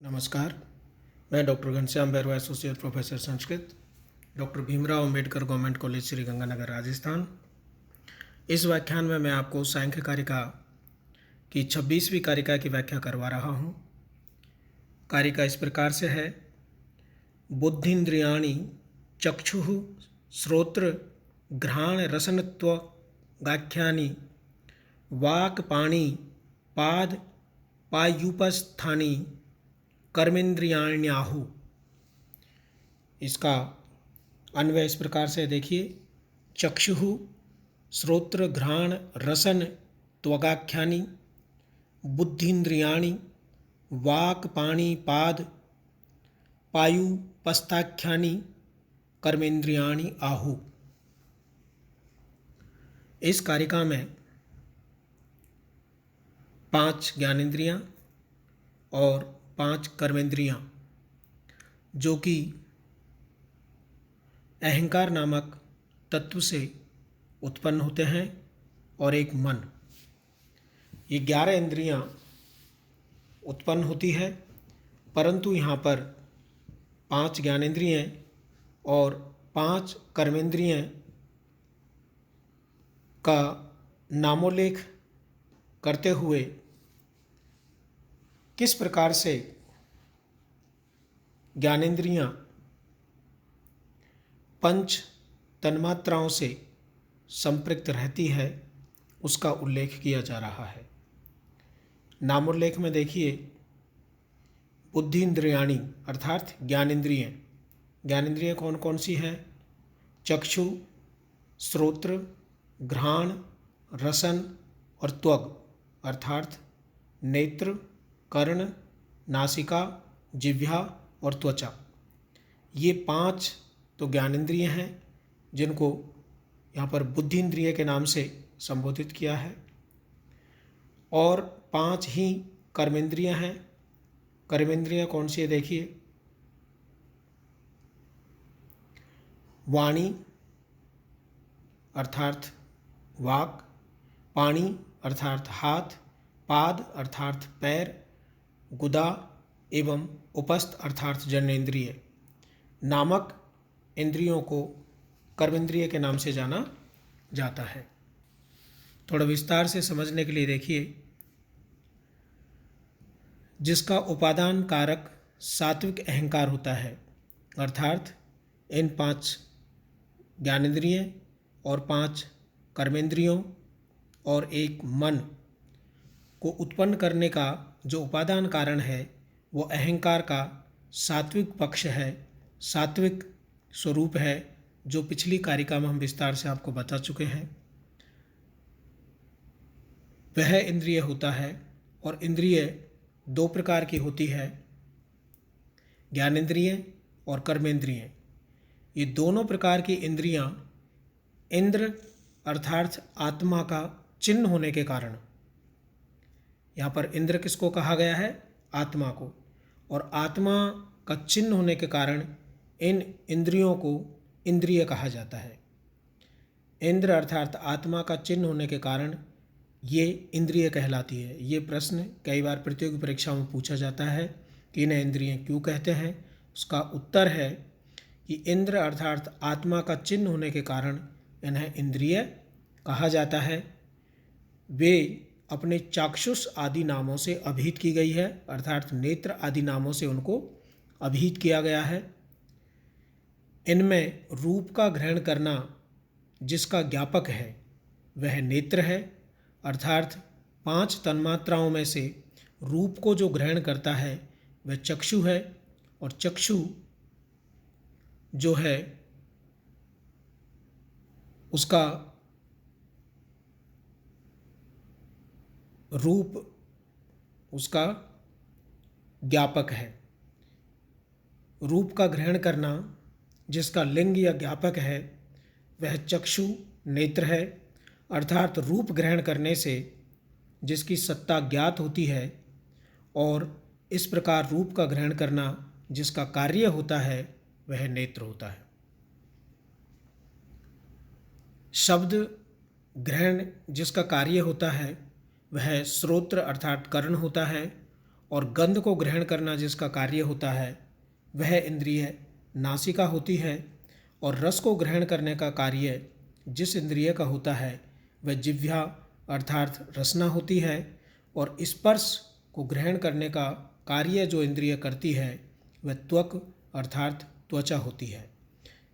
नमस्कार। मैं doctor Ghanshyam Bairwa, associate professor Sanskrit, doctor Bhimrao Ambedkar government college Sriganganagar, Rajasthan. इस व्याख्यान में मैं आपको सांख्य कारिका की 26वीं कारिका की व्याख्या करवा रहा हूँ। कारिका इस प्रकार से है: बुद्धिन्द्रियाणि चक्षुः श्रोत्र घ्राण रसनत्वगाख्यानि वाक् पाणि पाद पायूपस्थानि कर्मेंद्रियाण्याहु। इसका अन्वय इस प्रकार से देखिए: चक्षुः श्रोत्र घ्राण रसन त्वगाख्यानि बुद्धिन्द्रियाणि वाक् पाणि पाद पायूपस्थाख्यानि कर्मेंद्रियाणि आहु। इस कारिका में 5 ज्ञानेंद्रियां और 5 कर्मेंद्रियां, जो कि अहंकार नामक तत्व से उत्पन्न होते हैं, और एक मन, ये 11 इंद्रियां उत्पन्न होती है। परंतु यहाँ पर 5 ज्ञानेंद्रियां और 5 कर्मेंद्रियां का नामोल्लेख करते हुए किस प्रकार से ज्ञानेंद्रियां पंच तन्मात्राओं से संपृक्त रहती है, उसका उल्लेख किया जा रहा है। नामोल्लेख में देखिए, बुद्धि इंद्रियाणी अर्थात ज्ञानेंद्रियां। ज्ञानेंद्रियां कौन कौन सी है? चक्षु, श्रोत्र, घ्राण, रसन और त्वग अर्थात नेत्र, कर्ण, नासिका, जिह्वा और त्वचा। ये 5 तो ज्ञानेंद्रिय हैं, जिनको यहाँ पर बुद्धि इंद्रिय के नाम से संबोधित किया है, और 5 ही कर्मेंद्रिय हैं। कर्मेंद्रिय कौन सी है? देखिए, वाणी अर्थात वाक, पाणी अर्थात हाथ, पाद अर्थात पैर, गुदा एवं उपस्थ अर्थात जननेंद्रिय नामक इंद्रियों को कर्मेंद्रिय के नाम से जाना जाता है। थोड़ा विस्तार से समझने के लिए देखिए, जिसका उपादान कारक सात्विक अहंकार होता है, अर्थात इन 5 ज्ञानेंद्रियों और 5 कर्मेंद्रियों और एक मन को उत्पन्न करने का जो उपादान कारण है, वो अहंकार का सात्विक पक्ष है, सात्विक स्वरूप है, जो पिछली कारिका में हम विस्तार से आपको बता चुके हैं। वह इंद्रिय होता है, और इंद्रिय 2 प्रकार की होती है, ज्ञानेंद्रिय और कर्मेंद्रिय। ये दोनों प्रकार की इंद्रियां इंद्र अर्थात आत्मा का चिन्ह होने के कारण, यहाँ पर इंद्र किसको कहा गया है? आत्मा को। और आत्मा का चिन्ह होने के कारण इन इंद्रियों को इंद्रिय कहा जाता है। इंद्र अर्थात आत्मा का चिन्ह होने के कारण ये इंद्रिय कहलाती है। ये प्रश्न कई बार प्रतियोगी परीक्षाओं में पूछा जाता है कि इन्हें इंद्रिय क्यों कहते हैं। उसका उत्तर है कि इंद्र अर्थात आत्मा का चिन्ह होने के कारण इन्हें इंद्रिय कहा जाता है। वे अपने चाक्षुष आदि नामों से अभिहित की गई है, अर्थात नेत्र आदि नामों से उनको अभिहित किया गया है। इनमें रूप का ग्रहण करना जिसका ज्ञापक है वह नेत्र है, अर्थात 5 तन्मात्राओं में से रूप को जो ग्रहण करता है वह चक्षु है। और चक्षु जो है उसका रूप उसका ज्ञापक है। रूप का ग्रहण करना जिसका लिंग या ज्ञापक है वह चक्षु नेत्र है, अर्थात रूप ग्रहण करने से जिसकी सत्ता ज्ञात होती है, और इस प्रकार रूप का ग्रहण करना जिसका कार्य होता है वह नेत्र होता है। शब्द ग्रहण जिसका कार्य होता है वह श्रोत्र अर्थात कर्ण होता है, और गंध को ग्रहण करना जिसका कार्य होता है वह इंद्रिय नासिका होती है, और रस को ग्रहण करने का कार्य जिस इंद्रिय का होता है वह जिह्वा अर्थात रसना होती है, और स्पर्श को ग्रहण करने का कार्य जो इंद्रिय करती है वह त्वक अर्थात त्वचा होती है।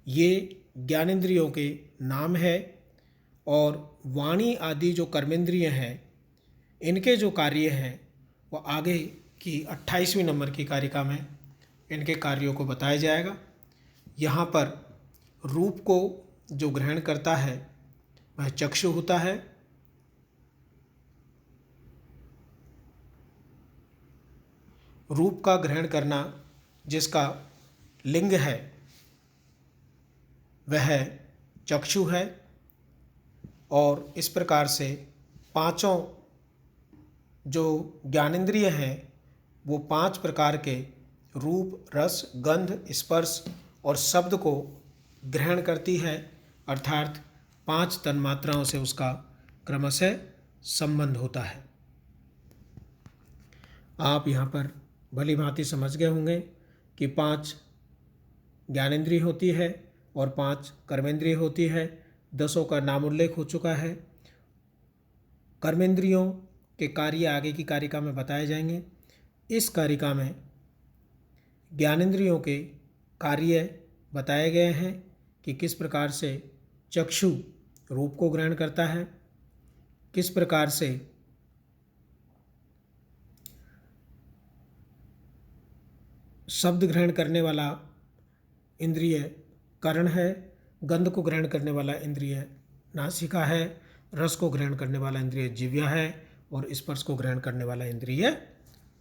ये ज्ञानेंद्रियों के नाम है, और वाणी आदि जो कर्मेंद्रिय हैं इनके जो कार्य हैं वह आगे की 28वीं नंबर की कारिका में इनके कार्यों को बताया जाएगा। यहाँ पर रूप को जो ग्रहण करता है वह चक्षु होता है। रूप का ग्रहण करना जिसका लिंग है वह चक्षु है, और इस प्रकार से पांचों जो ज्ञानेंद्रिय हैं वो 5 प्रकार के रूप, रस, गंध, स्पर्श और शब्द को ग्रहण करती है, अर्थात 5 तन्मात्राओं से उसका क्रमशः संबंध होता है। आप यहाँ पर भली भांति समझ गए होंगे कि 5 ज्ञानेंद्रिय होती है और 5 कर्मेंद्रिय होती है। 10 का नाम उल्लेख हो चुका है। कर्मेंद्रियों के कार्य आगे की कारिका में बताए जाएंगे। इस कारिका में ज्ञानेंद्रियों के कार्य बताए गए हैं कि किस प्रकार से चक्षु रूप को ग्रहण करता है, किस प्रकार से शब्द ग्रहण करने वाला इंद्रिय कर्ण है, गंध को ग्रहण करने वाला इंद्रिय नासिका है, रस को ग्रहण करने वाला इंद्रिय जिह्वा है, और स्पर्श को ग्रहण करने वाला इंद्रिय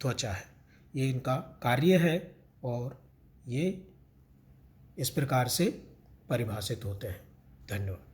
त्वचा है। ये इनका कार्य है और ये इस प्रकार से परिभाषित होते हैं। धन्यवाद।